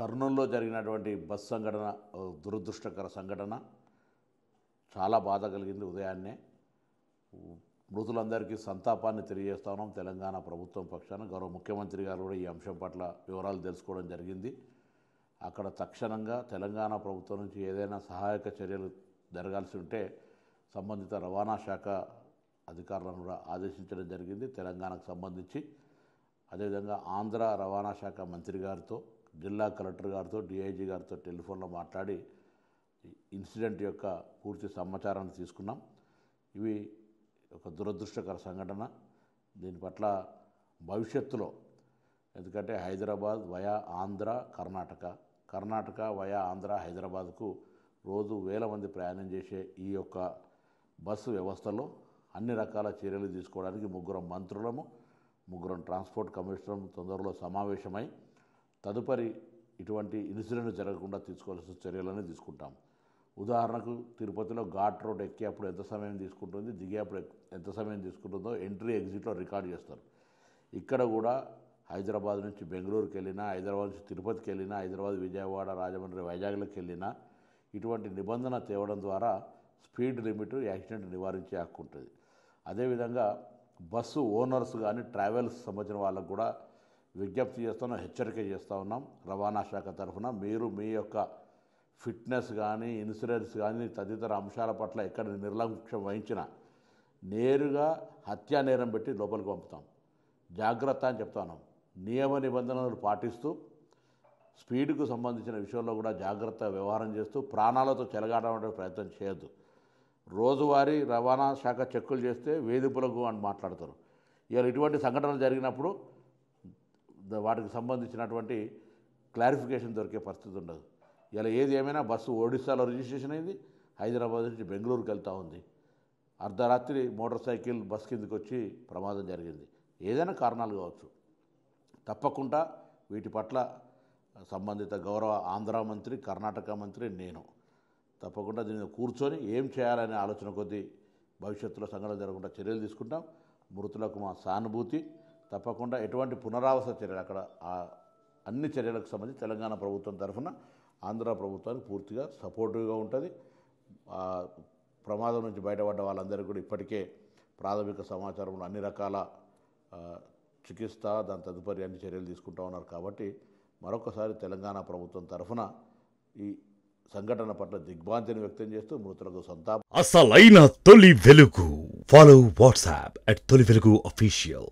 కర్నూలులో జరిగినటువంటి బస్ సంఘటన దురదృష్టకర సంఘటన చాలా బాధ కలిగింది. ఉదయాన్నే మృతులందరికీ సంతాపాన్ని తెలియజేస్తా ఉన్నాం. తెలంగాణ ప్రభుత్వం పక్షాన గౌరవ ముఖ్యమంత్రి గారు కూడా ఈ అంశం పట్ల వివరాలు తెలుసుకోవడం జరిగింది. అక్కడ తక్షణంగా తెలంగాణ ప్రభుత్వం నుంచి ఏదైనా సహాయక చర్యలు జరగాల్సి ఉంటే సంబంధిత రవాణా శాఖ అధికారులను కూడా ఆదేశించడం జరిగింది. తెలంగాణకు సంబంధించి అదేవిధంగా ఆంధ్ర రవాణా శాఖ మంత్రి గారితో, జిల్లా కలెక్టర్ గారితో, డిఐజీ గారితో టెలిఫోన్లో మాట్లాడి ఇన్సిడెంట్ యొక్క పూర్తి సమాచారాన్ని తీసుకున్నాం. ఇవి ఒక దురదృష్టకర సంఘటన. దీని పట్ల భవిష్యత్తులో, ఎందుకంటే హైదరాబాద్ వయా ఆంధ్ర, కర్ణాటక వయా ఆంధ్ర హైదరాబాద్కు రోజు వేల మంది ప్రయాణం చేసే ఈ యొక్క బస్సు వ్యవస్థలో అన్ని రకాల చర్యలు తీసుకోవడానికి ముగ్గురం ట్రాన్స్పోర్ట్ కమిషనర్ తొందరలో సమావేశమై తదుపరి ఇటువంటి ఇన్సిడెంట్ జరగకుండా తీసుకోవాల్సిన చర్యలను తీసుకుంటాం. ఉదాహరణకు తిరుపతిలో ఘాట్ రోడ్ ఎక్కేప్పుడు ఎంత సమయం తీసుకుంటుంది, దిగేప్పుడు ఎంత సమయం తీసుకుంటుందో ఎంట్రీ ఎగ్జిట్లో రికార్డ్ చేస్తారు. ఇక్కడ కూడా హైదరాబాద్ నుంచి బెంగళూరుకి వెళ్ళినా, హైదరాబాద్ నుంచి తిరుపతికి వెళ్ళినా, హైదరాబాద్ విజయవాడ రాజమండ్రి వైజాగ్లోకి వెళ్ళినా ఇటువంటి నిబంధన తేవడం ద్వారా స్పీడ్ లిమిట్ యాక్సిడెంట్ నివారించే హక్కు ఉంటుంది. అదేవిధంగా బస్సు ఓనర్స్ కానీ ట్రావెల్స్ సంబంధించిన వాళ్ళకు కూడా విజ్ఞప్తి చేస్తున్నాం, హెచ్చరిక చేస్తూ ఉన్నాం. రవాణా శాఖ తరఫున మీరు మీ యొక్క ఫిట్నెస్ కానీ, ఇన్సూరెన్స్ కానీ తదితర అంశాల పట్ల ఎక్కడ నిర్లక్ష్యం వహించినా నేరుగా హత్యా నేరం పెట్టి లోపలికి పంపుతాం. జాగ్రత్త అని చెప్తా ఉన్నాం. నియమ నిబంధనలు పాటిస్తూ స్పీడ్కు సంబంధించిన విషయంలో కూడా జాగ్రత్త వ్యవహారం చేస్తూ ప్రాణాలతో చెలగాటం ప్రయత్నం చేయొద్దు. రోజువారీ రవాణా శాఖ చెక్కులు చేస్తే వేధింపులకు అని మాట్లాడతారు. ఇవాళ ఇటువంటి సంఘటనలు జరిగినప్పుడు వాటికి సంబంధించినటువంటి క్లారిఫికేషన్ దొరికే పరిస్థితి ఉండదు. ఇలా ఏది ఏమైనా బస్సు ఒడిశాలో రిజిస్ట్రేషన్ అయింది, హైదరాబాద్ నుంచి బెంగళూరుకి వెళ్తూ ఉంది. అర్ధరాత్రి మోటార్ సైకిల్ బస్ కిందకి వచ్చి ప్రమాదం జరిగింది. ఏదైనా కారణాలు కావచ్చు. తప్పకుండా వీటి పట్ల సంబంధిత గౌరవ ఆంధ్ర మంత్రి, కర్ణాటక మంత్రి, నేను తప్పకుండా దీన్ని కూర్చొని ఏం చేయాలనే ఆలోచన కొద్దీ భవిష్యత్తులో సంఘటన జరగకుండా చర్యలు తీసుకుంటాం. మృతులకు మా సానుభూతి. తప్పకుండా ఎటువంటి పునరావాస చర్యలు అక్కడ అన్ని చర్యలకు సంబంధించి తెలంగాణ ప్రభుత్వం తరఫున ఆంధ్ర ప్రభుత్వానికి పూర్తిగా సపోర్టివ్గా ఉంటుంది. ప్రమాదం నుంచి బయటపడ్డ వాళ్ళందరికీ కూడా ఇప్పటికే ప్రాథమిక సమాచారంలో అన్ని రకాల చికిత్స, దాని తదుపరి అన్ని చర్యలు తీసుకుంటూ ఉన్నారు. కాబట్టి మరొకసారి తెలంగాణ ప్రభుత్వం తరఫున ఈ సంఘటన పట్ల దిగ్భ్రాంతిని వ్యక్తం చేస్తూ మృతులకు సంతాపం. అసలైన తొలి వెలుగు. ఫాలో వాట్సాప్ @తొలి వెలుగు official.